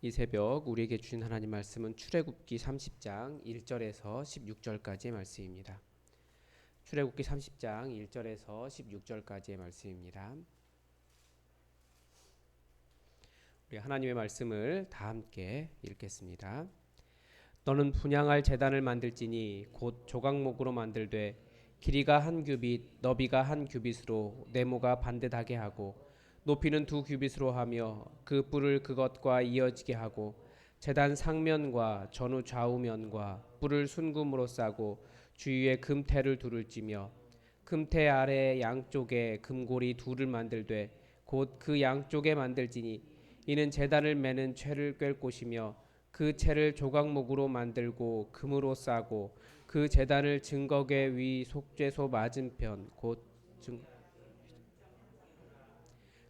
이 새벽 우리에게 주신 하나님 말씀은 출애굽기 30장 1절에서 16절까지의 말씀입니다. 출애굽기 30장 1절에서 16절까지의 말씀입니다. 우리 하나님의 말씀을 다 함께 읽겠습니다. 너는 분향할 제단을 만들지니 곧 조각목으로 만들되 길이가 한 규빗 너비가 한 규빗으로 네모가 반듯하게 하고 높이는 두 규빗으로 하며 그 뿔을 그것과 이어지게 하고 제단 상면과 전후 좌우면과 뿔을 순금으로 싸고 주위에 금테를 둘을 찌며 금테 아래 양쪽에 금고리 둘을 만들되 곧 그 양쪽에 만들지니 이는 제단을 매는 채를 꿰 곳이며 그 채를 조각목으로 만들고 금으로 싸고 그 제단을 증거궤 위 속죄소 맞은편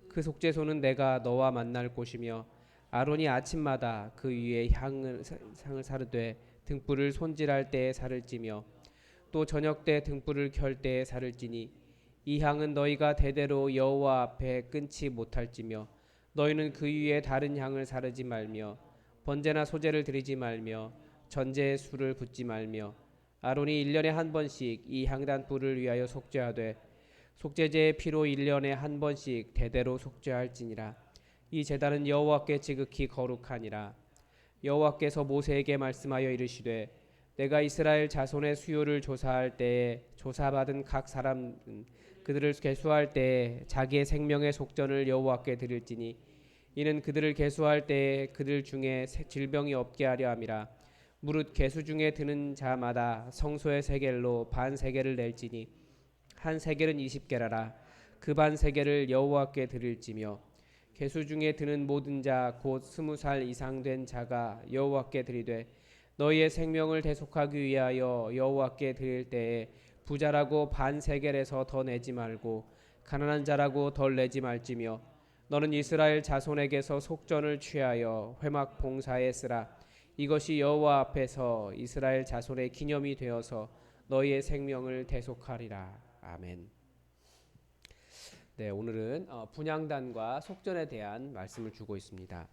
그 속죄소는 내가 너와 만날 곳이며 아론이 아침마다 그 위에 상을 사르되 등불을 손질할 때에 살을 찌며 또 저녁 때 등불을 켤 때에 살을 찌니 이 향은 너희가 대대로 여호와 앞에 끊지 못할지며 너희는 그 위에 다른 향을 사르지 말며 번제나 소제를 드리지 말며 전제의 술을 붓지 말며 아론이 1년에 한 번씩 이 향단불을 위하여 속죄하되 속죄제의 피로 1년에 한 번씩 대대로 속죄할지니라. 이 제단은 여호와께 지극히 거룩하니라. 여호와께서 모세에게 말씀하여 이르시되 내가 이스라엘 자손의 수요를 조사할 때에 조사받은 각 사람은 그들을 계수할 때에 자기의 생명의 속전을 여호와께 드릴지니 이는 그들을 계수할 때에 그들 중에 질병이 없게 하려 함이라. 무릇 계수 중에 드는 자마다 성소의 세겔로 반 세겔을 낼지니 한 세겔은 20게라라. 그 반 세겔을 여호와께 드릴지며 계수 중에 드는 모든 자 곧 20살 이상 된 자가 여호와께 드리되 너희의 생명을 대속하기 위하여 여호와께 드릴 때에 부자라고 반 세겔에서 더 내지 말고 가난한 자라고 덜 내지 말지며 너는 이스라엘 자손에게서 속전을 취하여 회막 봉사에 쓰라. 이것이 여호와 앞에서 이스라엘 자손의 기념이 되어서 너희의 생명을 대속하리라. 아멘. 네, 오늘은 분향단과 속전에 대한 말씀을 주고 있습니다.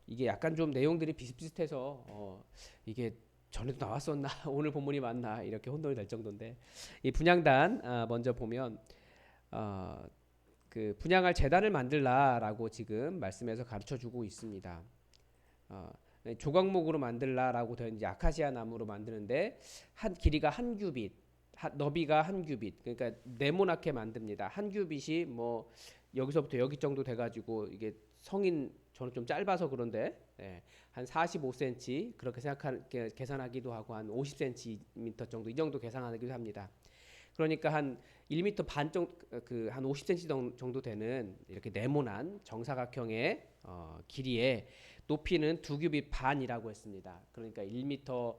이게 약간 좀 내용들이 비슷비슷해서 이게 전에도 나왔었나 오늘 본문이 맞나 이렇게 혼돈이 될 정도인데 이 분향단 먼저 보면 그 분향할 제단을 만들라라고 지금 말씀에서 가르쳐 주고 있습니다. 조각목으로 만들라라고 되어 이제 아카시아 나무로 만드는데 한 길이가 한 규빗, 너비가 한 규빗, 그러니까 네모나게 만듭니다. 한 규빗이 뭐 여기서부터 여기 정도 돼가지고 이게 성인 저는 좀 짧아서 그런데 한 45cm 그렇게 계산하기도 하고 한 50cm 정도 이 정도 계산하기도 합니다. 그러니까 한 1m 반 정도 한 50cm 정도 되는 이렇게 네모난 정사각형의 길이에 높이는 2규빗 반이라고 했습니다. 그러니까 1m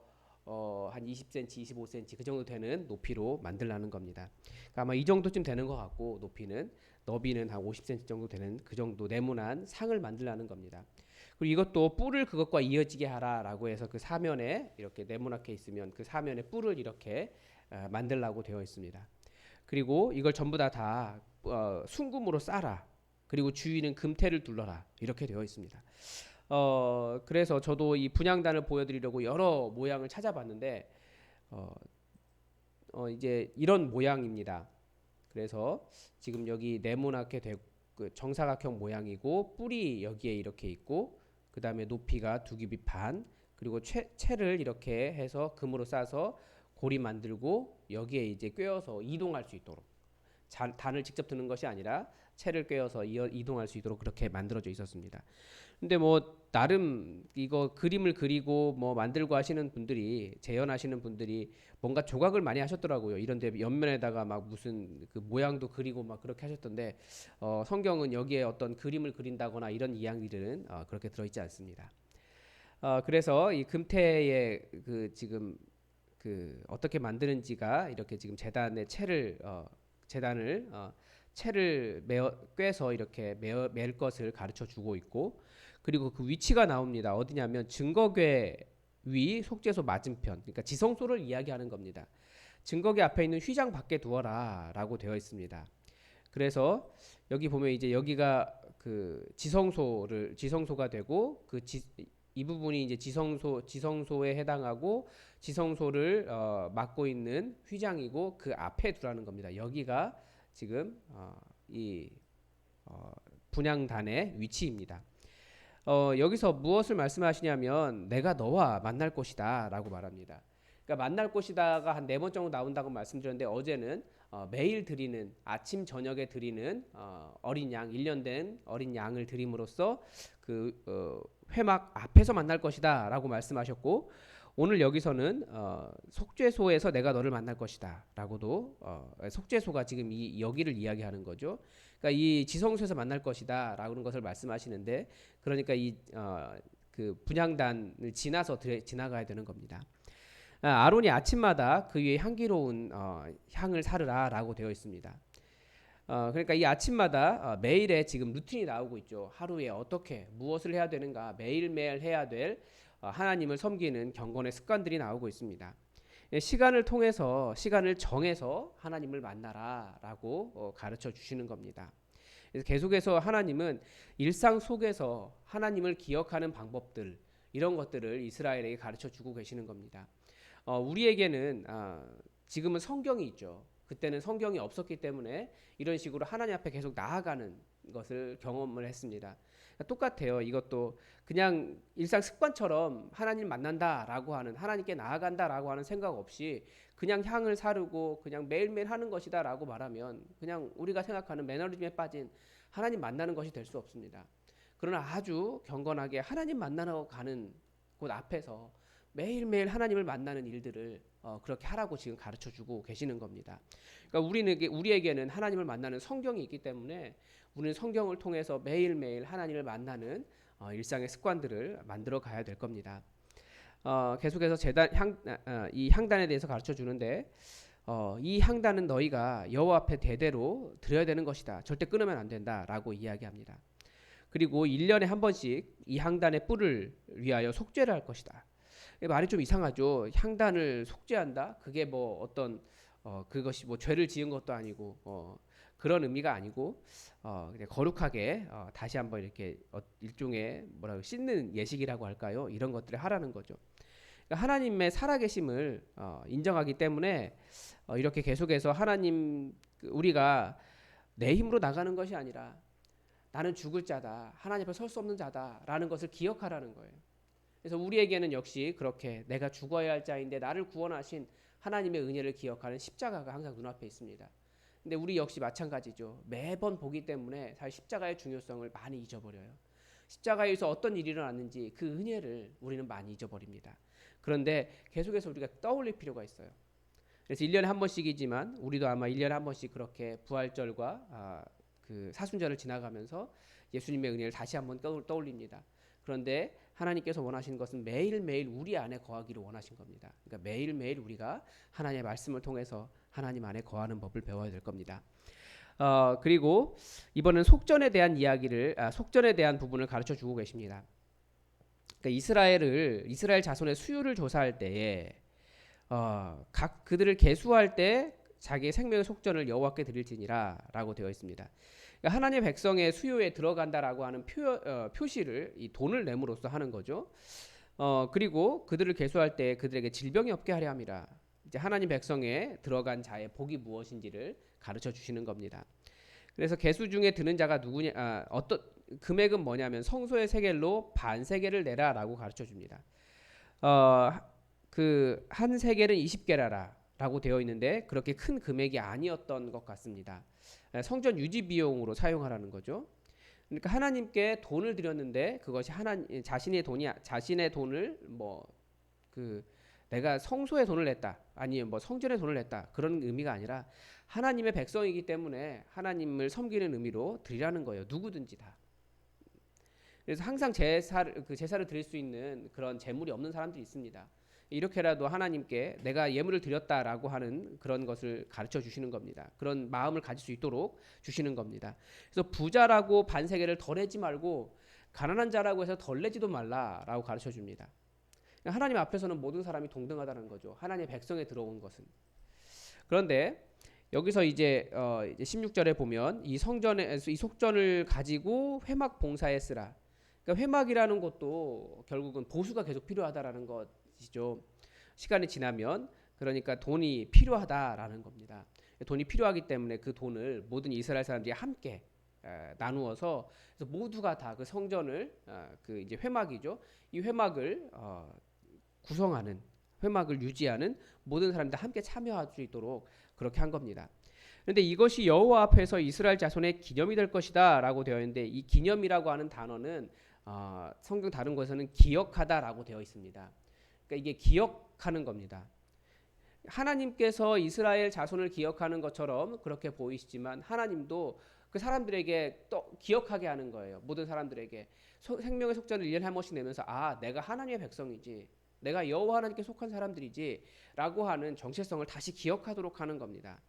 한 20cm, 25cm 그 정도 되는 높이로 만들라는 겁니다. 그러니까 아마 이 정도쯤 되는 것 같고 높이는 너비는 한 50cm 정도 되는 그 정도 네모난 상을 만들라는 겁니다. 그리고 이것도 뿔을 그것과 이어지게 하라라고 해서 그 사면에 이렇게 네모나게 있으면 그 사면에 뿔을 이렇게 만들라고 되어 있습니다. 그리고 이걸 전부 다 순금으로 싸라. 그리고 주위는 금테를 둘러라. 이렇게 되어 있습니다. 그래서 저도 이 분향단을 보여드리려고 여러 모양을 찾아봤는데 이제 이런 모양입니다. 그래서 지금 여기 네모나게 그 정사각형 모양이고 뿔이 여기에 이렇게 있고 그 다음에 높이가 2규빗 반 그리고 채를 이렇게 해서 금으로 싸서 고리 만들고 여기에 이제 꿰어서 이동할 수 있도록 단을 직접 드는 것이 아니라 채를 꿰어서 이동할 수 있도록 그렇게 만들어져 있었습니다. 근데 뭐 나름 이거 그림을 그리고 뭐 만들고 하시는 분들이 재현하시는 분들이 뭔가 조각을 많이 하셨더라고요. 이런데 옆면에다가 막 무슨 그 모양도 그리고 막 그렇게 하셨던데 성경은 여기에 어떤 그림을 그린다거나 이런 이야기들은 그렇게 들어있지 않습니다. 그래서 이 금태의 그 지금 그 어떻게 만드는지가 이렇게 지금 재단의 재단을 채를 꿰서 이렇게 맬 것을 가르쳐 주고 있고 그리고 그 위치가 나옵니다. 어디냐면 증거궤 위 속죄소 맞은편 그러니까 지성소를 이야기하는 겁니다. 증거궤 앞에 있는 휘장 밖에 두어라 라고 되어 있습니다. 그래서 여기 보면 이제 여기가 그 지성소가 되고 이 부분이 이제 지성소에 해당하고 지성소를 맡고 있는 휘장이고 그 앞에 두라는 겁니다. 여기가 지금 이 분향단의 위치입니다. 여기서 무엇을 말씀하시냐면 내가 너와 만날 곳이다라고 말합니다. 그러니까 만날 곳이다가 한 4번 정도 나온다고 말씀드렸는데 어제는 매일 드리는 아침 저녁에 드리는 어린 양 1년 된 어린 양을 드림으로써 그 회막 앞에서 만날 것이다라고 말씀하셨고 오늘 여기서는 속죄소에서 내가 너를 만날 것이다라고도 속죄소가 지금 여기를 이야기하는 거죠. 그러니까 이 지성소에서 만날 것이다라는 것을 말씀하시는데 그러니까 그 분향단을 지나가야 되는 겁니다. 아론이 아침마다 그 위에 향기로운 향을 사르라라고 되어 있습니다. 그러니까 이 아침마다 매일의 지금 루틴이 나오고 있죠. 하루에 어떻게 무엇을 해야 되는가 매일매일 해야 될 하나님을 섬기는 경건의 습관들이 나오고 있습니다. 시간을 정해서 하나님을 만나라라고 가르쳐 주시는 겁니다. 그래서 계속해서 하나님은 일상 속에서 하나님을 기억하는 방법들 이런 것들을 이스라엘에게 가르쳐 주고 계시는 겁니다. 우리에게는 지금은 성경이 있죠. 그때는 성경이 없었기 때문에 이런 식으로 하나님 앞에 계속 나아가는 것을 경험을 했습니다. 똑같아요. 이것도 그냥 일상 습관처럼 하나님 만난다라고 하는 하나님께 나아간다라고 하는 생각 없이 그냥 향을 사르고 그냥 매일매일 하는 것이다라고 말하면 그냥 우리가 생각하는 매너리즘에 빠진 하나님 만나는 것이 될 수 없습니다. 그러나 아주 경건하게 하나님 만나러 가는 곳 앞에서 매일매일 하나님을 만나는 일들을 그렇게 하라고 지금 가르쳐주고 계시는 겁니다. 그러니까 우리에게는 하나님을 만나는 성경이 있기 때문에 우리는 성경을 통해서 매일매일 하나님을 만나는 일상의 습관들을 만들어 가야 될 겁니다. 계속해서 이 향단에 대해서 가르쳐 주는데 이 향단은 너희가 여호와 앞에 대대로 드려야 되는 것이다. 절대 끊으면 안 된다라고 이야기합니다. 그리고 1년에 한 번씩 이 향단의 뿔을 위하여 속죄를 할 것이다. 말이 좀 이상하죠. 향단을 속죄한다? 그게 뭐 어떤 그것이 뭐 죄를 지은 것도 아니고 그런 의미가 아니고 그냥 거룩하게 다시 한번 이렇게 일종의 씻는 예식이라고 할까요? 이런 것들을 하라는 거죠. 그러니까 하나님의 살아계심을 인정하기 때문에 이렇게 계속해서 우리가 내 힘으로 나가는 것이 아니라 나는 죽을 자다, 하나님 앞에 설 수 없는 자다라는 것을 기억하라는 거예요. 그래서 우리에게는 역시 그렇게 내가 죽어야 할 자인데 나를 구원하신 하나님의 은혜를 기억하는 십자가가 항상 눈앞에 있습니다. 근데 우리 역시 마찬가지죠. 매번 보기 때문에 사실 십자가의 중요성을 많이 잊어버려요. 십자가에서 어떤 일이 일어났는지 그 은혜를 우리는 많이 잊어버립니다. 그런데 계속해서 우리가 떠올릴 필요가 있어요. 그래서 1년에 한 번씩이지만 우리도 아마 1년에 한 번씩 그렇게 부활절과 그 사순절을 지나가면서 예수님의 은혜를 다시 한번 떠올립니다. 그런데 하나님께서 원하시는 것은 매일매일 우리 안에 거하기를 원하신 겁니다. 그러니까 매일매일 우리가 하나님의 말씀을 통해서 하나님 안에 거하는 법을 배워야 될 겁니다. 그리고 이번은 속전에 대한 부분을 가르쳐 주고 계십니다. 그러니까 이스라엘 자손의 수유를 조사할 때에 그들을 계수할 때 자기의 생명의 속전을 여호와께 드릴지니라라고 되어 있습니다. 그러니까 하나님의 백성의 수요에 들어간다라고 하는 표시를 이 돈을 내므로써 하는 거죠. 그리고 그들을 계수할 때 그들에게 질병이 없게 하려 함이라. 이제 하나님 백성에 들어간 자의 복이 무엇인지를 가르쳐 주시는 겁니다. 그래서 계수 중에 드는 자가 누구냐, 어떤 금액은 뭐냐면 성소의 세겔로 반 세겔을 내라라고 가르쳐 줍니다. 그 한 세겔은 20게라라고 되어 있는데 그렇게 큰 금액이 아니었던 것 같습니다. 성전 유지 비용으로 사용하라는 거죠. 그러니까 하나님께 돈을 드렸는데 그것이 자신의 돈을 내가 성소에 돈을 냈다 아니면 성전에 돈을 냈다 그런 의미가 아니라 하나님의 백성이기 때문에 하나님을 섬기는 의미로 드리라는 거예요. 누구든지 다. 그래서 항상 제사를 드릴 수 있는 그런 재물이 없는 사람들이 있습니다. 이렇게라도 하나님께 내가 예물을 드렸다라고 하는 그런 것을 가르쳐 주시는 겁니다. 그런 마음을 가질 수 있도록 주시는 겁니다. 그래서 부자라고 반세겔을 덜 내지 말고 가난한 자라고 해서 덜 내지도 말라라고 가르쳐 줍니다. 하나님 앞에서는 모든 사람이 동등하다는 거죠. 하나님의 백성에 들어온 것은. 그런데 여기서 이제 16절에 보면 이 성전에서 이 속전을 가지고 회막 봉사에 쓰라. 그러니까 회막이라는 것도 결국은 보수가 계속 필요하다라는 것이죠. 시간이 지나면 그러니까 돈이 필요하다라는 겁니다. 돈이 필요하기 때문에 그 돈을 모든 이스라엘 사람들이 함께 나누어서 그래서 모두가 다 그 성전을 그 이제 회막이죠. 이 회막을 구성하는 회막을 유지하는 모든 사람들 함께 참여할 수 있도록 그렇게 한 겁니다. 그런데 이것이 여호와 앞에서 이스라엘 자손의 기념이 될 것이다라고 되어 있는데 이 기념이라고 하는 단어는 성경 다른 곳에서는 기억하다라고 되어 있습니다. 그러니까 이게 기억하는 겁니다. 하나님께서 이스라엘 자손을 기억하는 것처럼 그렇게 보이시지만 하나님도 그 사람들에게 또 기억하게 하는 거예요. 모든 사람들에게 생명의 속전을 1년에 한 번씩 내면서 내가 하나님의 백성이지, 내가 여호와 하나님께 속한 사람들이지 라고 하는 정체성을 다시 기억하도록 하는 겁니다.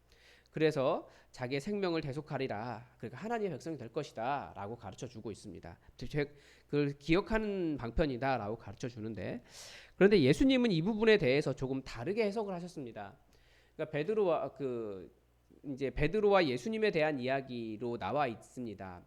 그래서 자기의 생명을 대속하리라, 그러니까 하나님의 백성이 될 것이다 라고 가르쳐주고 있습니다. 그걸 기억하는 방편이다 라고 가르쳐주는데, 그런데 예수님은 이 부분에 대해서 조금 다르게 해석을 하셨습니다. 그러니까 베드로와 예수님에 대한 이야기로 나와 있습니다.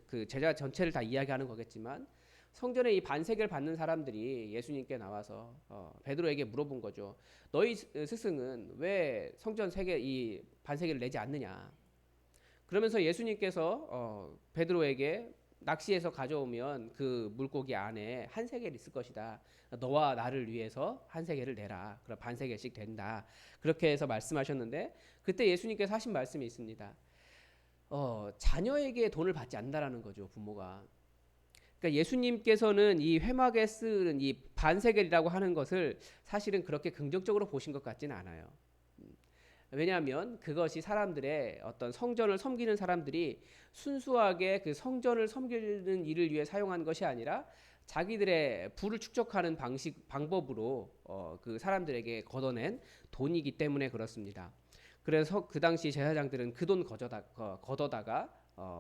그 제자 전체를 다 이야기하는 거겠지만 성전에 이 반세계를 받는 사람들이 예수님께 나와서 베드로에게 물어본 거죠. 너희 스승은 왜 성전 세계 이 반세계를 내지 않느냐? 그러면서 예수님께서 베드로에게 낚시해서 가져오면 그 물고기 안에 한 세겔 있을 것이다. 너와 나를 위해서 한 세겔을 내라. 그럼 반 세겔씩 된다. 그렇게 해서 말씀하셨는데 그때 예수님께서 하신 말씀이 있습니다. 자녀에게 돈을 받지 않는다라는 거죠, 부모가. 그러니까 예수님께서는 이 회막에 쓰는 이 반세겔이라고 하는 것을 사실은 그렇게 긍정적으로 보신 것 같지는 않아요. 왜냐하면 그것이 사람들의 어떤 성전을 섬기는 사람들이 순수하게 그 성전을 섬기는 일을 위해 사용한 것이 아니라 자기들의 부를 축적하는 방법으로 그 사람들에게 걷어낸 돈이기 때문에 그렇습니다. 그래서 그 당시 제사장들은 그 돈 걷어다가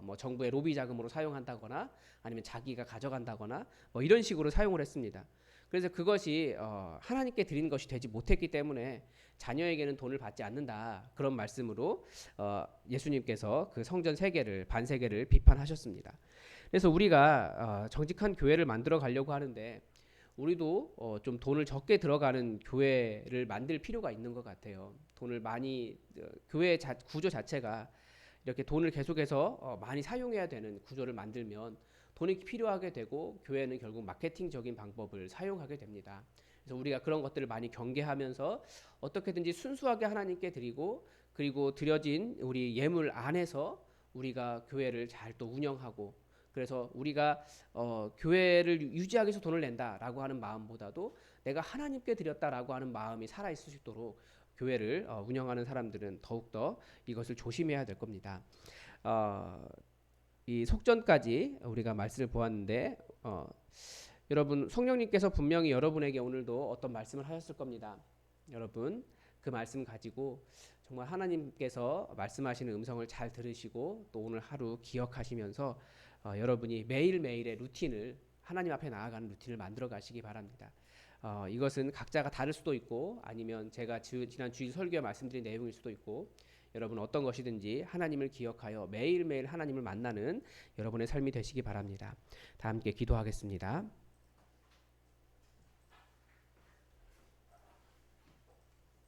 뭐 정부의 로비 자금으로 사용한다거나 아니면 자기가 가져간다거나 뭐 이런 식으로 사용을 했습니다. 그래서 그것이 하나님께 드린 것이 되지 못했기 때문에 자녀에게는 돈을 받지 않는다, 그런 말씀으로 예수님께서 그 성전 세계를 반세계를 비판하셨습니다. 그래서 우리가 정직한 교회를 만들어 가려고 하는데 우리도 좀 돈을 적게 들어가는 교회를 만들 필요가 있는 것 같아요. 돈을 많이 교회 구조 자체가 이렇게 돈을 계속해서 많이 사용해야 되는 구조를 만들면 돈이 필요하게 되고 교회는 결국 마케팅적인 방법을 사용하게 됩니다. 그래서 우리가 그런 것들을 많이 경계하면서 어떻게든지 순수하게 하나님께 드리고 그리고 드려진 우리 예물 안에서 우리가 교회를 잘 또 운영하고, 그래서 우리가 교회를 유지하기 위해서 돈을 낸다라고 하는 마음보다도 내가 하나님께 드렸다라고 하는 마음이 살아있을 수 있도록 교회를 운영하는 사람들은 더욱더 이것을 조심해야 될 겁니다. 이 속전까지 우리가 말씀을 보았는데 여러분, 성령님께서 분명히 여러분에게 오늘도 어떤 말씀을 하셨을 겁니다. 여러분 그 말씀 가지고 정말 하나님께서 말씀하시는 음성을 잘 들으시고 또 오늘 하루 기억하시면서 여러분이 매일매일의 루틴을, 하나님 앞에 나아가는 루틴을 만들어 가시기 바랍니다. 이것은 각자가 다를 수도 있고 아니면 제가 지난 주일 설교에 말씀드린 내용일 수도 있고, 여러분 어떤 것이든지 하나님을 기억하여 매일매일 하나님을 만나는 여러분의 삶이 되시기 바랍니다. 다 함께 기도하겠습니다.